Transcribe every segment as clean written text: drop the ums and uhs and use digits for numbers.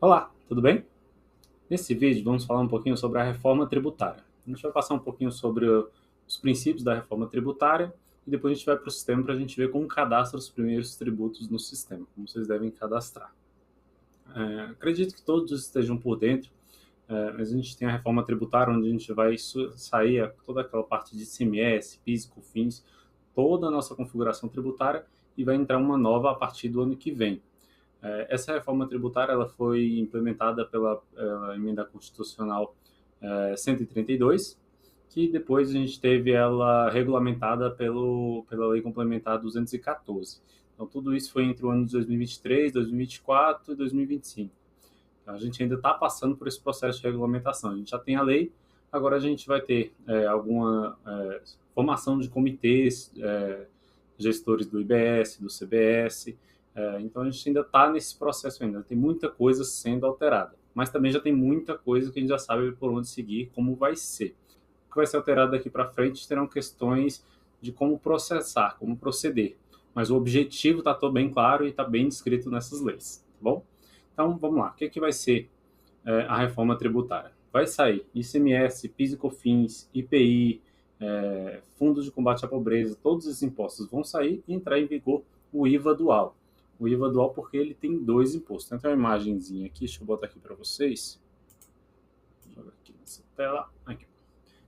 Olá, tudo bem? Nesse vídeo vamos falar um pouquinho sobre a reforma tributária. A gente vai passar um pouquinho sobre os princípios da reforma tributária e depois a gente vai para o sistema para a gente ver como cadastra os primeiros tributos no sistema, como vocês devem cadastrar. Acredito que todos estejam por dentro, mas a gente tem a reforma tributária onde a gente vai sair toda aquela parte de ICMS, PIS, COFINS, toda a nossa configuração tributária e vai entrar uma nova a partir do ano que vem. Essa reforma tributária ela foi implementada pela emenda constitucional 132, que depois a gente teve ela regulamentada pela lei complementar 214. Então, tudo isso foi entre o ano de 2023, 2024 e 2025. Então, a gente ainda está passando por esse processo de regulamentação. A gente já tem a lei, agora a gente vai ter alguma formação de comitês, gestores do IBS, do CBS. Então a gente ainda está nesse processo ainda, tem muita coisa sendo alterada, mas também já tem muita coisa que a gente já sabe por onde seguir, como vai ser. O que vai ser alterado daqui para frente terão questões de como processar, como proceder, mas o objetivo está todo bem claro e está bem descrito nessas leis, tá bom? Então vamos lá, o que vai ser a reforma tributária? Vai sair ICMS, PIS e COFINS, IPI, fundos de combate à pobreza, todos esses impostos vão sair e entrar em vigor o IVA dual. O IVA dual porque ele tem dois impostos. Tem uma imagenzinha aqui, deixa eu botar aqui para vocês. Deixa eu ver aqui nessa tela. Aqui.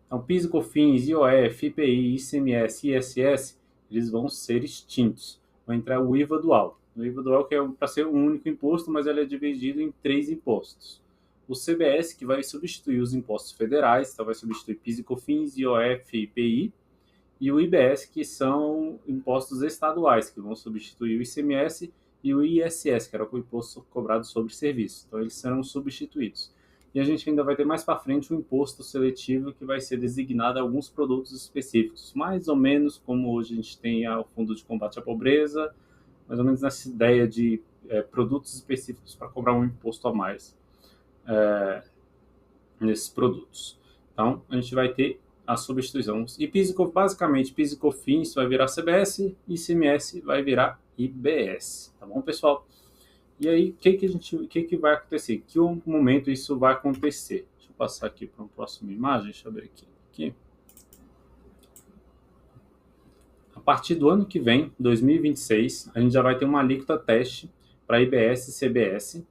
Então, PIS, COFINS, IOF, IPI, ICMS e ISS, eles vão ser extintos. Vai entrar o IVA dual. O IVA dual que é para ser um único imposto, mas ele é dividido em três impostos. O CBS, que vai substituir os impostos federais, então vai substituir PIS e COFINS, IOF e IPI, e o IBS, que são impostos estaduais, que vão substituir o ICMS e o ISS, que era o imposto cobrado sobre serviço. Então, eles serão substituídos. E a gente ainda vai ter mais para frente um imposto seletivo que vai ser designado a alguns produtos específicos, mais ou menos como hoje a gente tem o Fundo de Combate à Pobreza, mais ou menos nessa ideia de produtos específicos para cobrar um imposto a mais nesses produtos. Então, a gente vai ter a substituição. E basicamente, PIS e COFINS vai virar CBS e ICMS vai virar IBS. Tá bom, pessoal? E aí, o que vai acontecer? Que momento isso vai acontecer? Deixa eu passar aqui para uma próxima imagem. Deixa eu ver aqui. A partir do ano que vem, 2026, a gente já vai ter uma alíquota teste para IBS e CBS.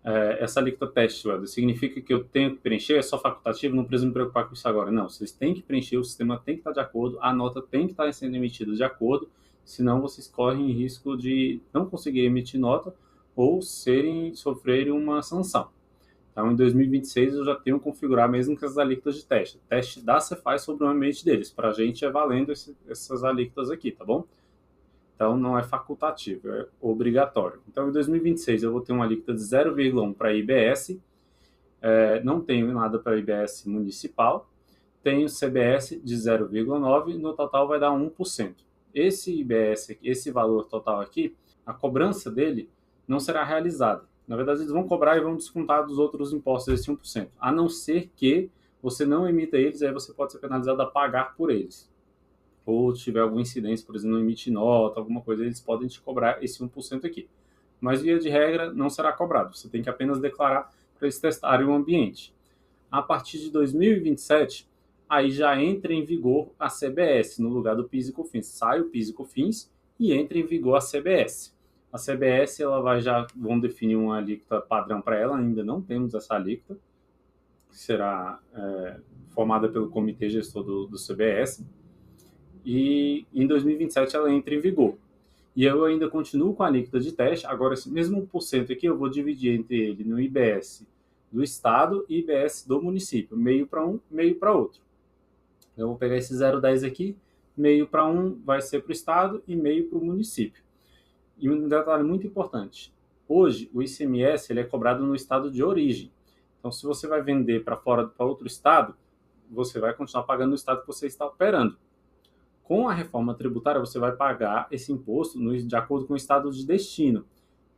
Essa alíquota teste, significa que eu tenho que preencher, é só facultativo, não preciso me preocupar com isso agora. Não, vocês têm que preencher, o sistema tem que estar de acordo, a nota tem que estar sendo emitida de acordo, senão vocês correm risco de não conseguir emitir nota ou sofrerem uma sanção. Então, em 2026, eu já tenho que configurar mesmo com as alíquotas de teste. O teste da Cefaz sobre o ambiente deles. Para a gente é valendo essas alíquotas aqui, tá bom? Então, não é facultativo, é obrigatório. Então, em 2026, eu vou ter uma alíquota de 0,1 para IBS, não tenho nada para IBS municipal, tenho CBS de 0,9, no total vai dar 1%. Esse IBS, esse valor total aqui, a cobrança dele não será realizada. Na verdade, eles vão cobrar e vão descontar dos outros impostos esse 1%, a não ser que você não emita eles, aí você pode ser penalizado a pagar por eles. Ou tiver alguma incidência, por exemplo, não emite nota, alguma coisa, eles podem te cobrar esse 1% aqui. Mas, via de regra, não será cobrado. Você tem que apenas declarar para eles testarem o ambiente. A partir de 2027, aí já entra em vigor a CBS, no lugar do PIS e COFINS. Sai o PIS e COFINS e entra em vigor a CBS. A CBS, vão definir uma alíquota padrão para ela, ainda não temos essa alíquota, que será formada pelo comitê gestor do CBS. E em 2027 ela entra em vigor. E eu ainda continuo com a alíquota de teste, agora esse mesmo 1% aqui eu vou dividir entre ele no IBS do estado e IBS do município, meio para um, meio para outro. Eu vou pegar esse 0,10 aqui, meio para um vai ser para o estado e meio para o município. E um detalhe muito importante, hoje o ICMS ele é cobrado no estado de origem. Então, se você vai vender para fora, para outro estado, você vai continuar pagando no estado que você está operando. Com a reforma tributária, você vai pagar esse imposto de acordo com o estado de destino.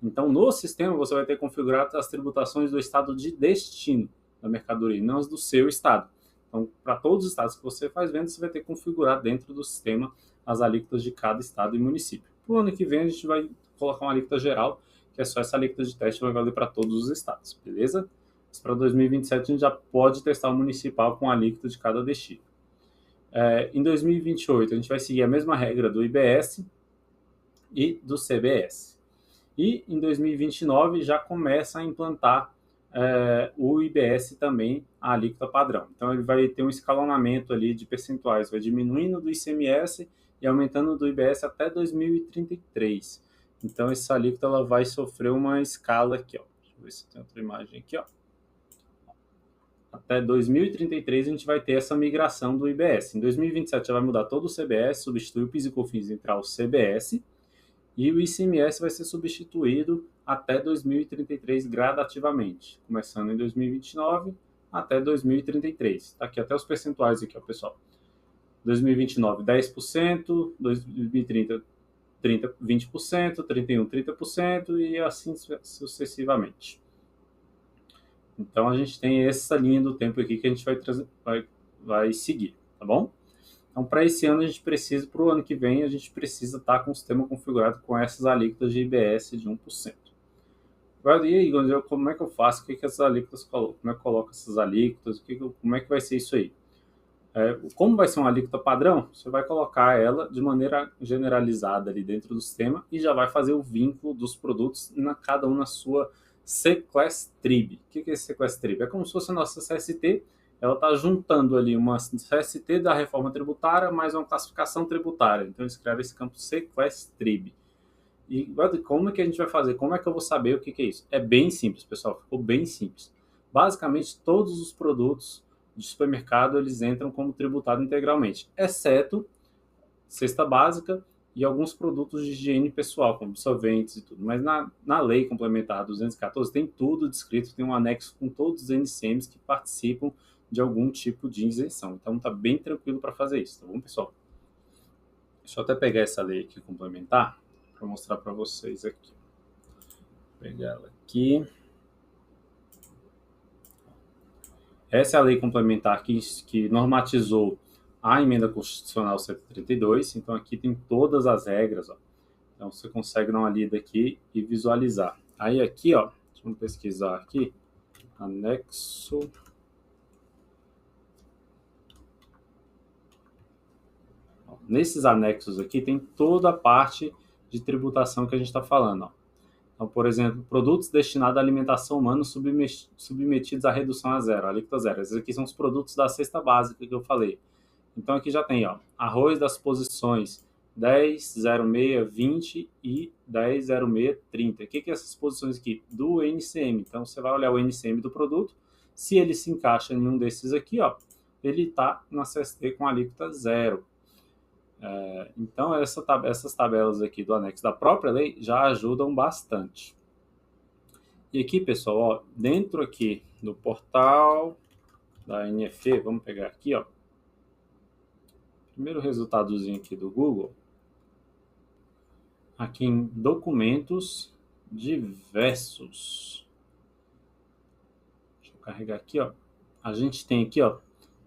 Então, no sistema, você vai ter configurado as tributações do estado de destino da mercadoria, não as do seu estado. Então, para todos os estados que você faz venda, você vai ter que configurar dentro do sistema as alíquotas de cada estado e município. Para o ano que vem, a gente vai colocar uma alíquota geral, que é só essa alíquota de teste, vai valer para todos os estados, beleza? Mas para 2027 a gente já pode testar o municipal com a alíquota de cada destino. Em 2028 a gente vai seguir a mesma regra do IBS e do CBS. E em 2029 já começa a implantar o IBS também, a alíquota padrão. Então ele vai ter um escalonamento ali de percentuais, vai diminuindo do ICMS e aumentando do IBS até 2033. Então essa alíquota ela vai sofrer uma escala aqui, ó. Deixa eu ver se tem outra imagem aqui, ó. Até 2033 a gente vai ter essa migração do IBS. Em 2027 já vai mudar todo o CBS, substituir o PIS e COFINS e entrar o CBS, e o ICMS vai ser substituído até 2033 gradativamente, começando em 2029 até 2033. Está aqui até os percentuais aqui, ó, pessoal. 2029, 10%, 2030, 20%, 31, 30% e assim sucessivamente. Então a gente tem essa linha do tempo aqui que a gente vai seguir, tá bom? Então, para esse ano, para o ano que vem, a gente precisa estar com o sistema configurado com essas alíquotas de IBS de 1%. E aí, como é que eu faço? O que essas alíquotas colocam? Como é que eu coloco essas alíquotas? Como é que vai ser isso aí? Como vai ser uma alíquota padrão, você vai colocar ela de maneira generalizada ali dentro do sistema e já vai fazer o vínculo dos produtos, cada um na sua C-Class Trib. O que é esse C-Class Trib? É como se fosse a nossa CST, ela está juntando ali uma CST da reforma tributária mais uma classificação tributária. Então, eles criaram esse campo C-Class Trib. E como é que a gente vai fazer? Como é que eu vou saber o que é isso? É bem simples, pessoal. Ficou bem simples. Basicamente, todos os produtos de supermercado, eles entram como tributado integralmente, exceto cesta básica e alguns produtos de higiene pessoal, como absorventes e tudo. Mas na lei complementar 214 tem tudo descrito, tem um anexo com todos os NCMs que participam de algum tipo de isenção. Então tá bem tranquilo para fazer isso, tá bom, pessoal? Deixa eu até pegar essa lei aqui complementar para mostrar para vocês aqui. Vou pegar ela aqui. Essa é a lei complementar que normatizou a emenda constitucional 132. Então aqui tem todas as regras, ó. Então você consegue dar uma lida aqui e visualizar. Aí aqui, ó, vamos pesquisar aqui, anexo. Nesses anexos aqui tem toda a parte de tributação que a gente está falando, ó. Então, por exemplo, produtos destinados à alimentação humana submetidos à redução a zero, alíquota zero. Esses aqui são os produtos da cesta básica que eu falei. Então, aqui já tem, ó, arroz das posições 10, 06, 20 e 10, 06, 30. O que é essas posições aqui? Do NCM. Então, você vai olhar o NCM do produto. Se ele se encaixa em um desses aqui, ó, ele está na CST com alíquota zero. Então, essas tabelas aqui do anexo da própria lei já ajudam bastante. E aqui, pessoal, ó, dentro aqui do portal da NFE, vamos pegar aqui, ó, primeiro resultadozinho aqui do Google, aqui em documentos diversos. Deixa eu carregar aqui, ó. A gente tem aqui, ó,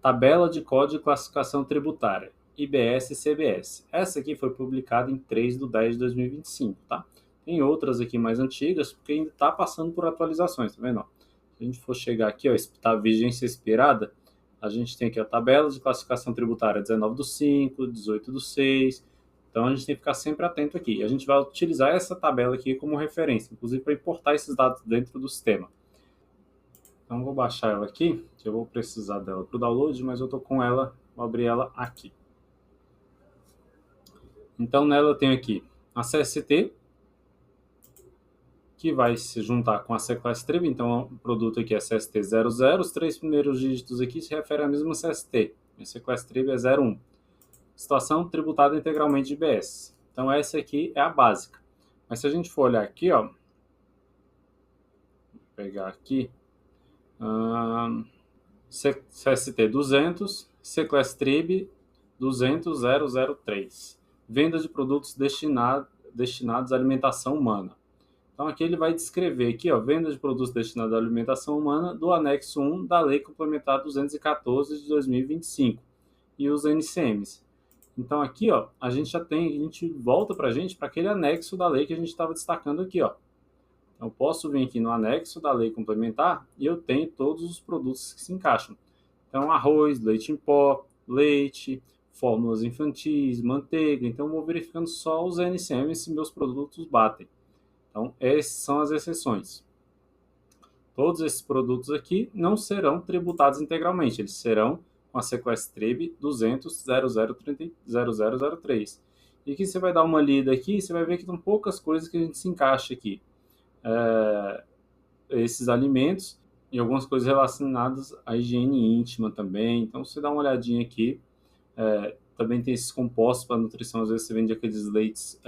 tabela de código de classificação tributária. IBS e CBS. Essa aqui foi publicada em 3/10/2025, tá? Tem outras aqui mais antigas, porque ainda está passando por atualizações, tá vendo? Se a gente for chegar aqui, ó, tá vigência expirada, a gente tem aqui a tabela de classificação tributária 19/5, 18/6. Então a gente tem que ficar sempre atento aqui. A gente vai utilizar essa tabela aqui como referência, inclusive para importar esses dados dentro do sistema. Então eu vou baixar ela aqui, que eu vou precisar dela para o download, mas eu tô com ela, vou abrir ela aqui. Então, nela eu tenho aqui a CST, que vai se juntar com a C-Class Trib. Então, o produto aqui é CST 00. Os três primeiros dígitos aqui se referem à mesma CST. A C-Class Trib é 01. Situação tributada integralmente de IBS. Então, essa aqui é a básica. Mas se a gente for olhar aqui, ó, vou pegar aqui, CST 200, C-Class Trib 200.003. Venda de produtos destinados à alimentação humana. Então aqui ele vai descrever aqui, ó, venda de produtos destinados à alimentação humana do anexo 1 da Lei Complementar 214 de 2025 e os NCMs. Então aqui, ó, a gente volta para aquele anexo da lei que a gente estava destacando aqui, ó. Então, eu posso vir aqui no anexo da lei complementar e eu tenho todos os produtos que se encaixam. Então, arroz, leite em pó, leite, fórmulas infantis, manteiga. Então, eu vou verificando só os NCMs se meus produtos batem. Então, essas são as exceções. Todos esses produtos aqui não serão tributados integralmente, eles serão com a sequestrib 200.0030.0003. E aqui você vai dar uma lida aqui, você vai ver que tem poucas coisas que a gente se encaixa aqui. Esses alimentos e algumas coisas relacionadas à higiene íntima também. Então, você dá uma olhadinha aqui. Também tem esses compostos para nutrição, às vezes você vende aqueles leites,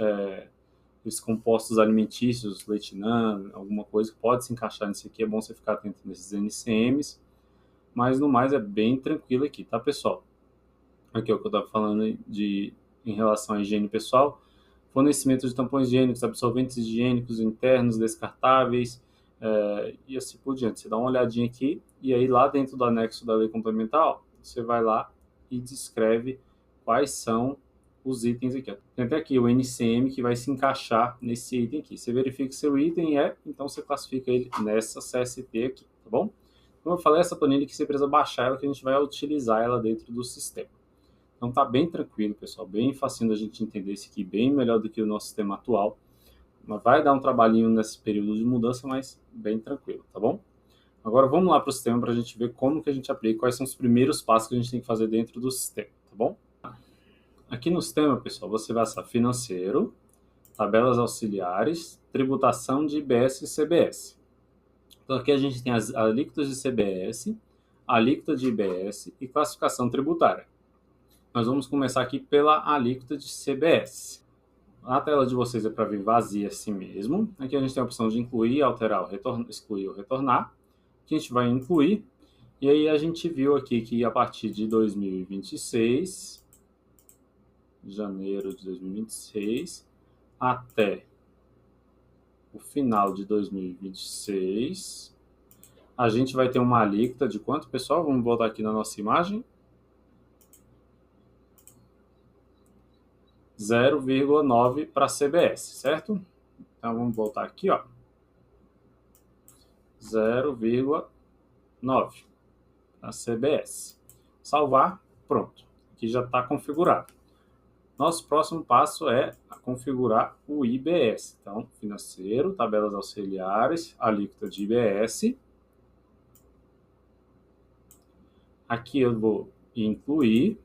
esses compostos alimentícios, leitinã, alguma coisa que pode se encaixar nisso aqui. É bom você ficar atento nesses NCMs. Mas no mais é bem tranquilo aqui, tá, pessoal? Aqui é o que eu estava falando em relação à higiene pessoal. Fornecimento de tampões higiênicos, absorventes higiênicos internos, descartáveis, e assim por diante. Você dá uma olhadinha aqui, e aí lá dentro do anexo da lei complementar, você vai lá e descreve quais são os itens aqui. Tem até aqui o NCM que vai se encaixar nesse item aqui. Você verifica que seu item então você classifica ele nessa CST aqui, tá bom? Como eu falei, essa planilha que você precisa baixar ela, que a gente vai utilizar ela dentro do sistema. Então tá bem tranquilo, pessoal, bem facinho da gente entender isso aqui, bem melhor do que o nosso sistema atual. Mas vai dar um trabalhinho nesse período de mudança, mas bem tranquilo, tá bom? Agora vamos lá para o sistema para a gente ver como que a gente aplica, quais são os primeiros passos que a gente tem que fazer dentro do sistema, tá bom? Aqui no sistema, pessoal, você vai acessar financeiro, tabelas auxiliares, tributação de IBS e CBS. Então aqui a gente tem as alíquotas de CBS, alíquota de IBS e classificação tributária. Nós vamos começar aqui pela alíquota de CBS. A tela de vocês é para vir vazia assim mesmo. Aqui a gente tem a opção de incluir, alterar, excluir ou retornar. Que a gente vai incluir. E aí a gente viu aqui que a partir de 2026, janeiro de 2026, até o final de 2026, a gente vai ter uma alíquota de quanto, pessoal? Vamos voltar aqui na nossa imagem. 0,9 para CBS, certo? Então vamos voltar aqui, ó. 0,9 para CBS. Salvar, pronto. Aqui já está configurado. Nosso próximo passo é configurar o IBS. Então, financeiro, tabelas auxiliares, alíquota de IBS. Aqui eu vou incluir.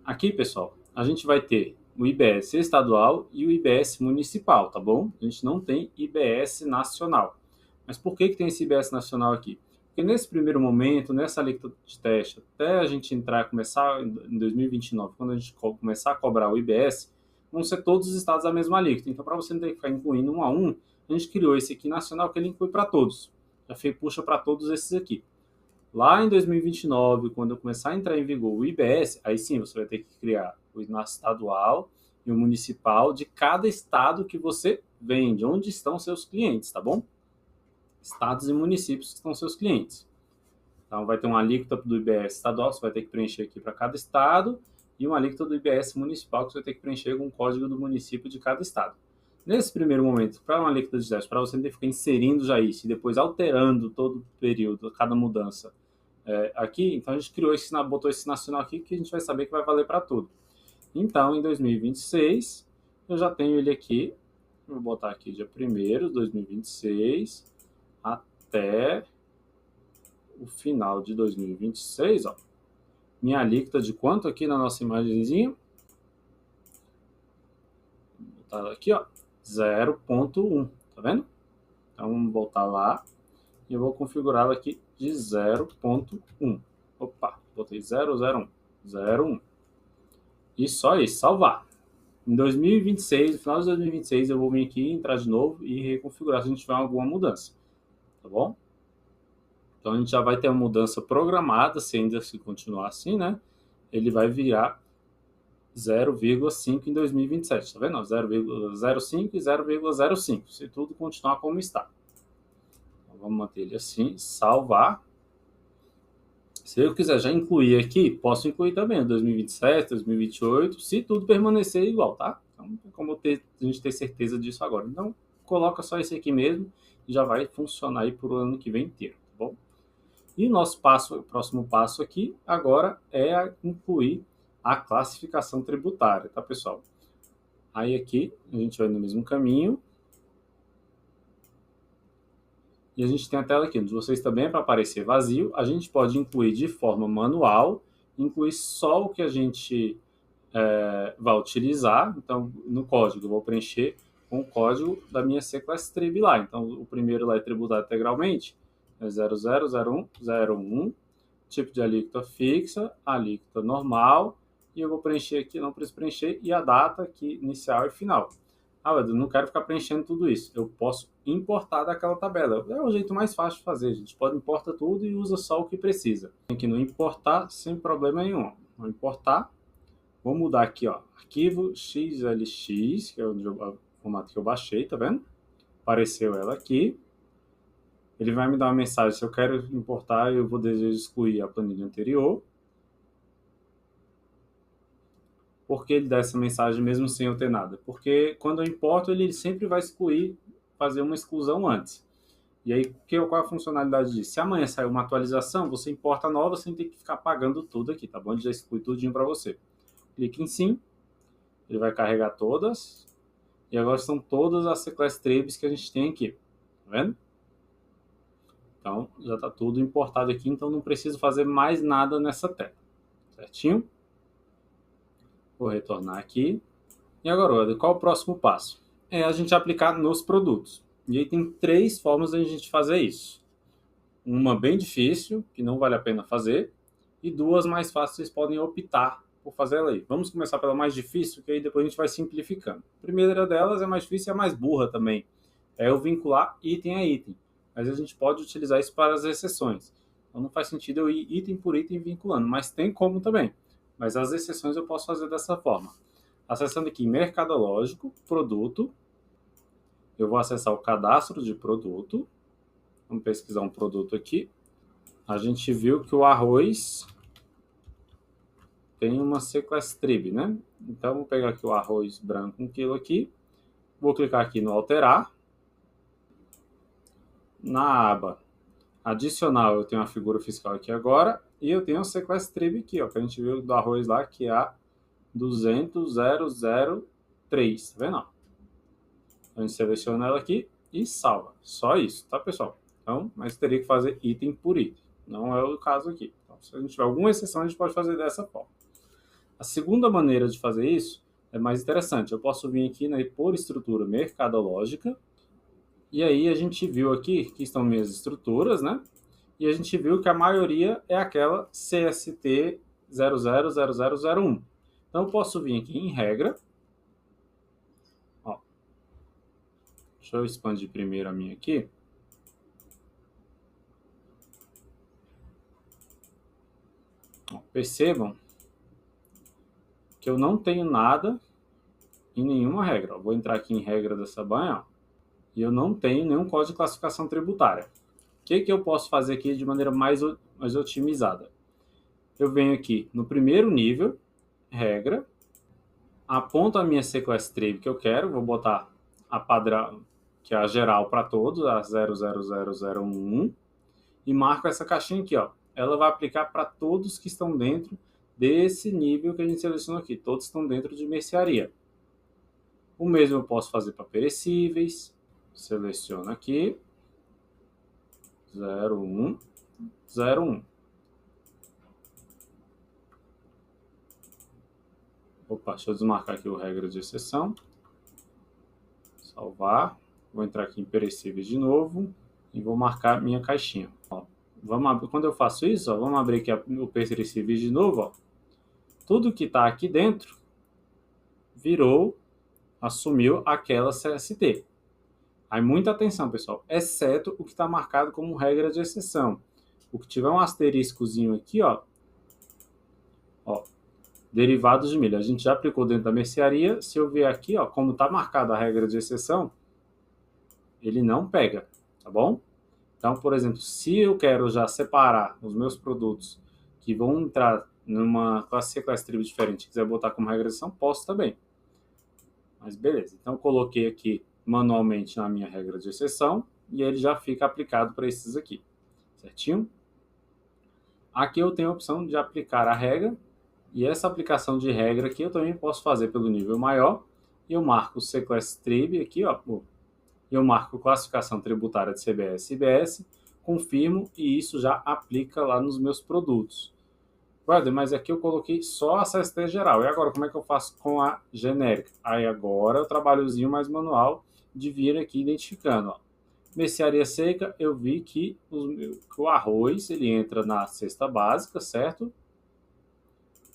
Aqui, pessoal, a gente vai ter o IBS estadual e o IBS municipal, tá bom? A gente não tem IBS nacional. Mas por que tem esse IBS nacional aqui? Porque nesse primeiro momento, nessa alíquota de teste, até a gente começar em 2029, quando a gente começar a cobrar o IBS, vão ser todos os estados a mesma alíquota. Então, para você não ter que ficar incluindo um a um, a gente criou esse aqui nacional que ele inclui para todos. Já puxa para todos esses aqui. Lá em 2029, quando eu começar a entrar em vigor o IBS, aí sim você vai ter que criar o estadual e o municipal de cada estado que você vende, onde estão seus clientes, tá bom? Estados e municípios que estão seus clientes. Então, vai ter uma alíquota do IBS estadual, você vai ter que preencher aqui para cada estado, e uma alíquota do IBS municipal, que você vai ter que preencher com o código do município de cada estado. Nesse primeiro momento, para uma alíquota de teste, para você não ter que ficar inserindo já isso, e depois alterando todo o período, cada mudança aqui, então a gente botou esse nacional aqui, que a gente vai saber que vai valer para tudo. Então, em 2026, eu já tenho ele aqui, vou botar aqui dia 1º de 2026, até o final de 2026, ó. Minha alíquota de quanto aqui na nossa imagenzinha? Vou botar aqui, ó, 0,1, tá vendo? Então, vamos voltar lá e eu vou configurá-la aqui de 0,1. Opa, botei 001, 0,1. E só isso, salvar. Em 2026, no final de 2026, eu vou vir aqui, entrar de novo e reconfigurar se a gente tiver alguma mudança. Tá bom? Então, a gente já vai ter uma mudança programada, se ainda se continuar assim, né? Ele vai virar 0,5 em 2027, tá vendo? 0,05 e 0,05, se tudo continuar como está. Então, vamos manter ele assim, salvar. Se eu quiser já incluir aqui, posso incluir também 2027, 2028, se tudo permanecer igual, tá? Então, Então, não tem como a gente ter certeza disso agora. Então, coloca só esse aqui mesmo e já vai funcionar aí para o ano que vem inteiro, tá bom? E o nosso próximo passo aqui agora é incluir a classificação tributária, tá, pessoal? Aí aqui a gente vai no mesmo caminho. E a gente tem a tela aqui, onde vocês também é para aparecer vazio. A gente pode incluir de forma manual, incluir só o que a gente vai utilizar. Então, no código, eu vou preencher com o código da minha C-Class Trib lá. Então, o primeiro lá é tributado integralmente, é 000101, tipo de alíquota fixa, alíquota normal, e eu vou preencher aqui, não preciso preencher, e a data aqui, inicial e final. Ah, eu não quero ficar preenchendo tudo isso. Eu posso importar daquela tabela. É o jeito mais fácil de fazer. A gente pode importar tudo e usa só o que precisa. Tem que não importar sem problema nenhum. Vou importar. Vou mudar aqui, ó, arquivo XLX, que é o formato que eu baixei, tá vendo? Apareceu ela aqui. Ele vai me dar uma mensagem se eu quero importar, eu vou desejar excluir a planilha anterior. Por que ele dá essa mensagem mesmo sem eu ter nada? Porque quando eu importo, ele sempre vai excluir, fazer uma exclusão antes. E aí, qual é a funcionalidade disso? Se amanhã sair uma atualização, você importa nova sem ter que ficar pagando tudo aqui, tá bom? Ele já exclui tudinho para você. Clique em sim, ele vai carregar todas. E agora são todas as C-Class Tribs que a gente tem aqui, tá vendo? Então, já está tudo importado aqui, então não preciso fazer mais nada nessa tela, certinho? Vou retornar aqui. E agora, qual o próximo passo? É a gente aplicar nos produtos. E aí tem 3 formas de a gente fazer isso. Uma bem difícil, que não vale a pena fazer, e 2 mais fáceis, vocês podem optar por fazer ela aí. Vamos começar pela mais difícil, que aí depois a gente vai simplificando. A primeira delas é mais difícil e a mais burra também. É eu vincular item a item. Mas a gente pode utilizar isso para as exceções. Então não faz sentido eu ir item por item vinculando, mas tem como também. Mas as exceções eu posso fazer dessa forma. Acessando aqui Mercadológico, Produto, eu vou acessar o cadastro de produto. Vamos pesquisar um produto aqui. A gente viu que o arroz tem uma C-Class Trib, né? Então, vou pegar aqui o arroz branco 1 kg aqui. Vou clicar aqui no alterar. Na aba adicional, eu tenho a figura fiscal aqui agora. E eu tenho a C-Class Trib aqui, ó, que a gente viu do arroz lá, que é a 200.003. Tá vendo? A gente seleciona ela aqui e salva. Só isso, tá, pessoal? Então, mas teria que fazer item por item. Não é o caso aqui. Então, se a gente tiver alguma exceção, a gente pode fazer dessa forma. A segunda maneira de fazer isso é mais interessante. Eu posso vir aqui, né, por estrutura mercadológica. E aí a gente viu aqui que estão minhas estruturas, né? E a gente viu que a maioria é aquela CST 000001. Então eu posso vir aqui em regra. Ó, deixa eu expandir primeiro a minha aqui. Ó, percebam que eu não tenho nada em nenhuma regra. Ó, vou entrar aqui em regra dessa banha, ó, e eu não tenho nenhum código de classificação tributária. O que eu posso fazer aqui de maneira mais otimizada? Eu venho aqui no primeiro nível, regra, aponto a minha C-Class Trib que eu quero, vou botar a padrão, que é a geral para todos, a 000011, e marco essa caixinha aqui, ó. Ela vai aplicar para todos que estão dentro desse nível que a gente selecionou aqui. Todos estão dentro de mercearia. O mesmo eu posso fazer para perecíveis. Seleciono aqui. 0101. Opa, deixa eu desmarcar aqui o regra de exceção. Salvar. Vou entrar aqui em perecíveis de novo. E vou marcar minha caixinha. Ó, vamos abrir, quando eu faço isso, ó, vamos abrir aqui o perecíveis de novo. Ó. Tudo que está aqui dentro assumiu aquela CST. Aí muita atenção, pessoal, exceto o que está marcado como regra de exceção. O que tiver um asteriscozinho aqui, ó, derivados de milho. A gente já aplicou dentro da mercearia. Se eu ver aqui, ó, como está marcada a regra de exceção, ele não pega, tá bom? Então, por exemplo, se eu quero já separar os meus produtos que vão entrar numa classe C, classe Trib diferente, quiser botar como regra de exceção, posso também. Mas beleza, então eu coloquei aqui manualmente na minha regra de exceção e ele já fica aplicado para esses aqui, certinho? Aqui eu tenho a opção de aplicar a regra, e essa aplicação de regra aqui eu também posso fazer pelo nível maior. E eu marco o C-Class Trib aqui, ó, eu marco classificação tributária de CBS e IBS, confirmo e isso já aplica lá nos meus produtos. Brother, mas aqui eu coloquei só a CST geral. E agora, como é que eu faço com a genérica? Aí agora o trabalhozinho mais manual de vir aqui identificando. Ó. Mercearia seca, eu vi que o arroz ele entra na cesta básica, certo?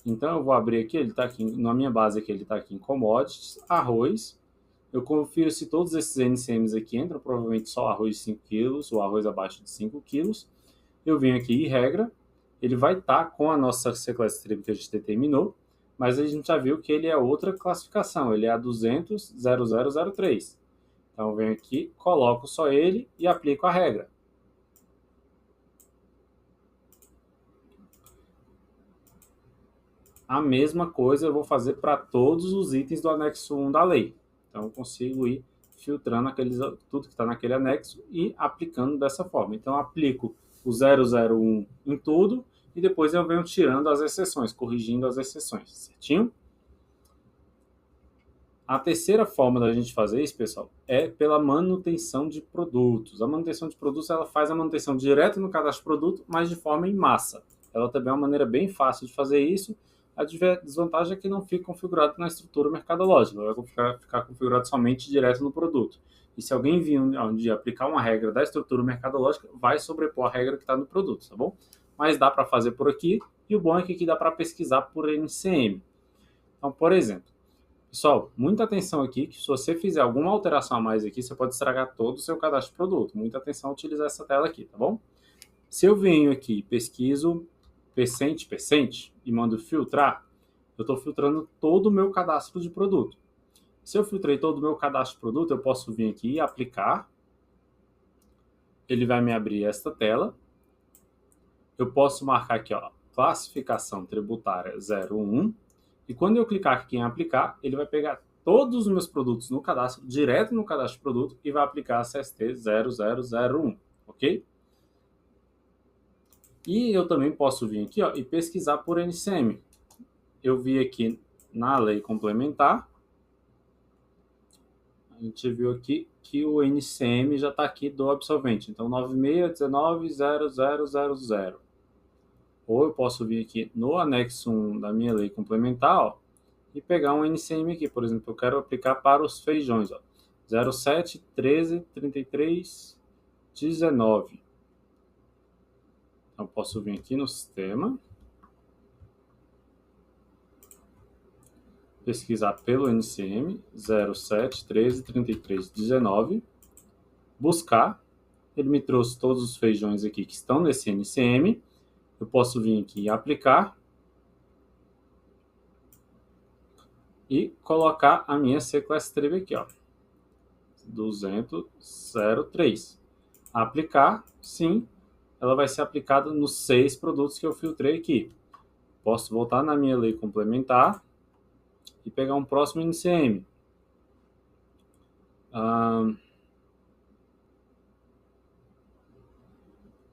Então eu vou abrir aqui, ele está aqui, na minha base aqui, ele está aqui em commodities, arroz. Eu confiro se todos esses NCMs aqui entram, provavelmente só arroz de 5 quilos, ou arroz abaixo de 5 quilos. Eu venho aqui em regra, ele vai estar com a nossa C-Class Trib que a gente determinou, mas a gente já viu que ele é outra classificação, ele é a 200.0003. Então eu venho aqui, coloco só ele e aplico a regra. A mesma coisa eu vou fazer para todos os itens do anexo 1 da lei. Então, eu consigo ir filtrando tudo que está naquele anexo e aplicando dessa forma. Então, eu aplico o 001 em tudo e depois eu venho tirando as exceções, corrigindo as exceções, certinho? A terceira forma da gente fazer isso, pessoal, é pela manutenção de produtos. A manutenção de produtos, ela faz a manutenção direto no cadastro de produto, mas de forma em massa. Ela também é uma maneira bem fácil de fazer isso. A desvantagem é que não fica configurado na estrutura mercadológica, vai ficar configurado somente direto no produto. E se alguém vir um dia aplicar uma regra da estrutura mercadológica, vai sobrepor a regra que está no produto, tá bom? Mas dá para fazer por aqui, e o bom é que aqui dá para pesquisar por NCM. Então, por exemplo, pessoal, muita atenção aqui, que se você fizer alguma alteração a mais aqui, você pode estragar todo o seu cadastro de produto. Muita atenção a utilizar essa tela aqui, tá bom? Se eu venho aqui e pesquiso percent e mando filtrar, eu estou filtrando todo o meu cadastro de produto. Se eu filtrei todo o meu cadastro de produto, eu posso vir aqui e aplicar. Ele vai me abrir esta tela. Eu posso marcar aqui, ó, classificação tributária 01. E quando eu clicar aqui em aplicar, ele vai pegar todos os meus produtos no cadastro, direto no cadastro de produto, e vai aplicar a CST 0001, ok? E eu também posso vir aqui, ó, e pesquisar por NCM. Eu vi aqui na lei complementar, a gente viu aqui que o NCM já está aqui do absolvente, então 96190000. Ou eu posso vir aqui no anexo 1 da minha lei complementar, ó, e pegar um NCM aqui, por exemplo, eu quero aplicar para os feijões, ó, 07 13 33 19. Então, eu posso vir aqui no sistema, pesquisar pelo NCM 07 13 33 19, buscar, ele me trouxe todos os feijões aqui que estão nesse NCM, eu posso vir aqui e aplicar e colocar a minha C-Class Trib aqui, ó, 200.03. Aplicar, sim, ela vai ser aplicada nos 6 produtos que eu filtrei aqui. Posso voltar na minha lei complementar e pegar um próximo NCM.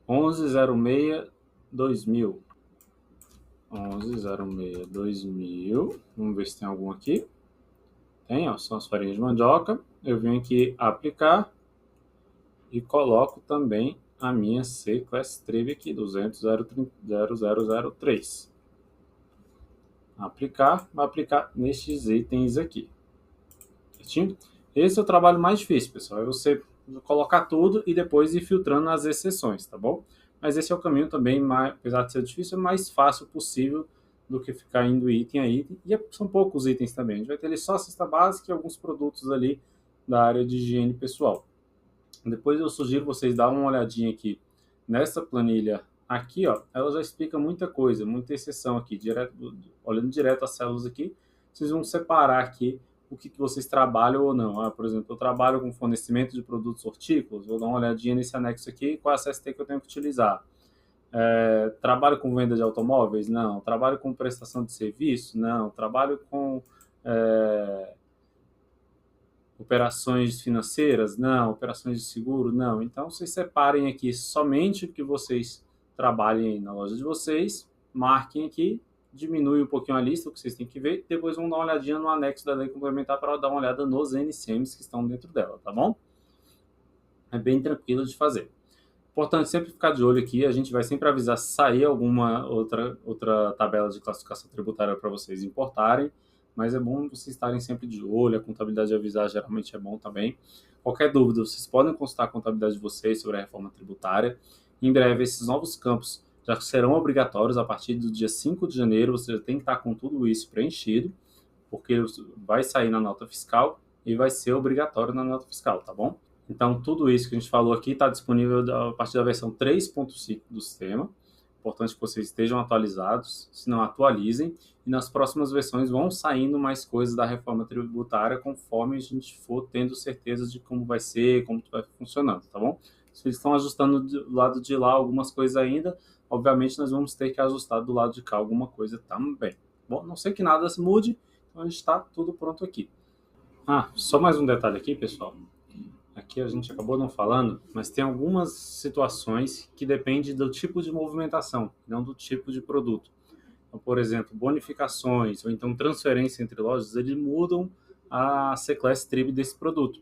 1106-2000. 1106-2000. Vamos ver se tem algum aqui. Tem, ó, são as farinhas de mandioca. Eu venho aqui aplicar e coloco também a minha C-Class Trib aqui, 200.0003. Aplicar, vai aplicar nestes itens aqui. Certinho? Esse é o trabalho mais difícil, pessoal. É você colocar tudo e depois ir filtrando as exceções, tá bom? Mas esse é o caminho também, apesar de ser difícil, é mais fácil possível do que ficar indo item a item. E são poucos itens também. A gente vai ter ali só a cesta básica e alguns produtos ali da área de higiene pessoal. Depois eu sugiro vocês darem uma olhadinha aqui nessa planilha aqui, ó, ela já explica muita coisa, muita exceção aqui, olhando direto as células aqui, vocês vão separar aqui o que vocês trabalham ou não. Por exemplo, eu trabalho com fornecimento de produtos hortícolas, vou dar uma olhadinha nesse anexo aqui, qual é a CST que eu tenho que utilizar. Trabalho com venda de automóveis? Não. Trabalho com prestação de serviço? Não. Trabalho com Operações financeiras? Não. Operações de seguro? Não. Então, vocês separem aqui somente o que vocês trabalhem na loja de vocês, marquem aqui, diminui um pouquinho a lista, o que vocês têm que ver, depois vão dar uma olhadinha no anexo da lei complementar para dar uma olhada nos NCMs que estão dentro dela, tá bom? É bem tranquilo de fazer. Importante sempre ficar de olho aqui, a gente vai sempre avisar se sair alguma outra tabela de classificação tributária para vocês importarem, mas é bom vocês estarem sempre de olho, a contabilidade de avisar geralmente é bom também. Qualquer dúvida, vocês podem consultar a contabilidade de vocês sobre a reforma tributária. Em breve, esses novos campos já serão obrigatórios a partir do dia 5 de janeiro, você já tem que estar com tudo isso preenchido, porque vai sair na nota fiscal e vai ser obrigatório na nota fiscal, tá bom? Então, tudo isso que a gente falou aqui está disponível a partir da versão 3.5 do sistema. Importante que vocês estejam atualizados, se não atualizem. E nas próximas versões vão saindo mais coisas da reforma tributária conforme a gente for tendo certeza de como vai ser, como vai funcionando, tá bom? Se eles estão ajustando do lado de lá algumas coisas ainda, obviamente nós vamos ter que ajustar do lado de cá alguma coisa também. Bom, não sei que nada se mude, então a gente está tudo pronto aqui. Só mais um detalhe aqui, pessoal. Aqui a gente acabou não falando, mas tem algumas situações que dependem do tipo de movimentação, não do tipo de produto. Então, por exemplo, bonificações ou então transferência entre lojas, eles mudam a C-Class TRIB desse produto.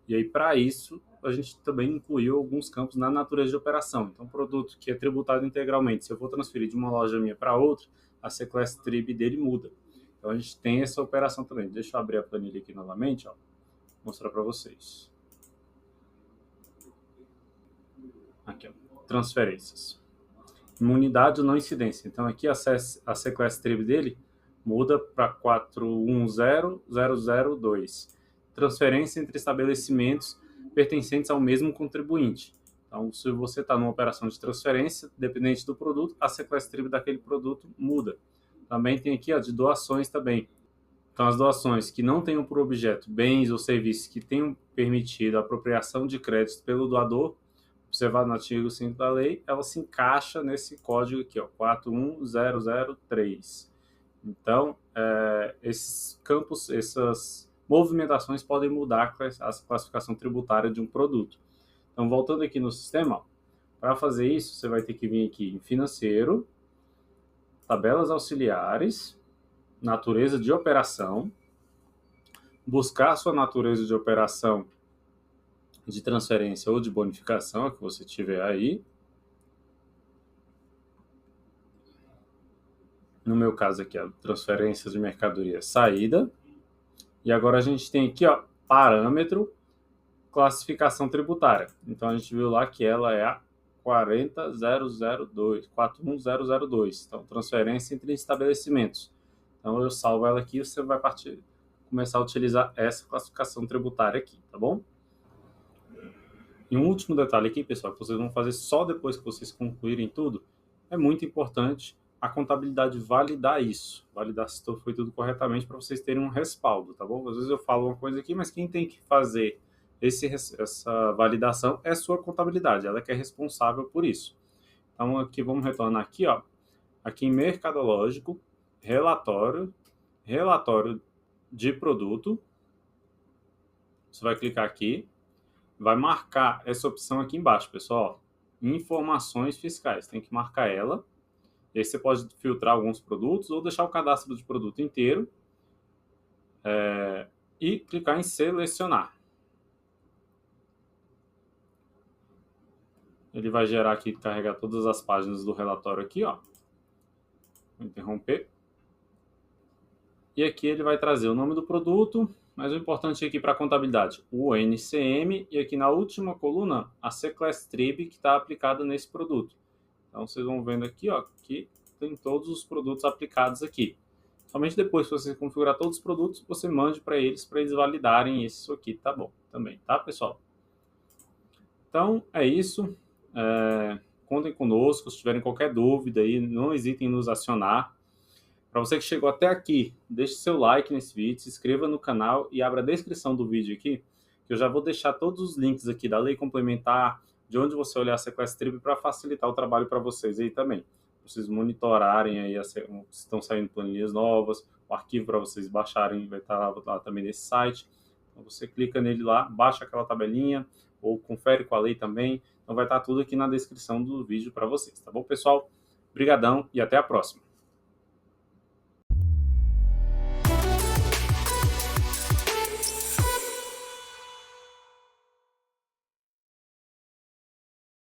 E aí, para isso, a gente também incluiu alguns campos na natureza de operação. Então, produto que é tributado integralmente, se eu vou transferir de uma loja minha para outra, a C-Class TRIB dele muda. Então, a gente tem essa operação também. Deixa eu abrir a planilha aqui novamente, mostrar para vocês. Aqui, transferências. Imunidade ou não incidência. Então, aqui a C-Class TRIB dele muda para 410002. Transferência entre estabelecimentos pertencentes ao mesmo contribuinte. Então, se você está numa operação de transferência, dependente do produto, a C-Class TRIB daquele produto muda. Também tem aqui de doações também. Então, as doações que não tenham por objeto bens ou serviços que tenham permitido a apropriação de créditos pelo doador, observado no artigo 5 da lei, ela se encaixa nesse código aqui, 41003. Então, esses campos, essas movimentações podem mudar a classificação tributária de um produto. Então, voltando aqui no sistema, para fazer isso, você vai ter que vir aqui em financeiro, tabelas auxiliares, natureza de operação, buscar a sua natureza de operação de transferência ou de bonificação, que você tiver aí. No meu caso aqui, transferências de mercadoria saída. E agora a gente tem aqui, parâmetro, classificação tributária. Então a gente viu lá que ela é a 41002. Então, transferência entre estabelecimentos. Então eu salvo ela aqui e você vai começar a utilizar essa classificação tributária aqui, tá bom? E um último detalhe aqui, pessoal, que vocês vão fazer só depois que vocês concluírem tudo, é muito importante a contabilidade validar isso, validar se foi tudo corretamente para vocês terem um respaldo, tá bom? Às vezes eu falo uma coisa aqui, mas quem tem que fazer essa validação é a sua contabilidade, ela que é responsável por isso. Então aqui vamos retornar aqui, aqui em mercadológico, relatório de produto, você vai clicar aqui, vai marcar essa opção aqui embaixo, pessoal, informações fiscais, tem que marcar ela. E aí você pode filtrar alguns produtos ou deixar o cadastro de produto inteiro e clicar em selecionar. Ele vai gerar aqui, carregar todas as páginas do relatório aqui, Vou interromper. E aqui ele vai trazer o nome do produto, mas o importante aqui para a contabilidade, o NCM, e aqui na última coluna, a C-Class TRIB que está aplicada nesse produto. Então, vocês vão vendo aqui, que tem todos os produtos aplicados aqui. Somente depois que você configurar todos os produtos, você mande para eles validarem isso aqui, tá bom? Também, tá, pessoal? Então, é isso. Contem conosco, se tiverem qualquer dúvida aí, não hesitem em nos acionar. Para você que chegou até aqui, deixe seu like nesse vídeo, se inscreva no canal e abra a descrição do vídeo aqui, que eu já vou deixar todos os links aqui da lei complementar, de onde você olhar a C-Class TRIB para facilitar o trabalho para vocês aí também. Vocês monitorarem aí se estão saindo planilhas novas, o arquivo para vocês baixarem vai estar lá também nesse site. Então você clica nele lá, baixa aquela tabelinha, ou confere com a lei também. Então vai estar tudo aqui na descrição do vídeo para vocês, tá bom, pessoal? Obrigadão e até a próxima.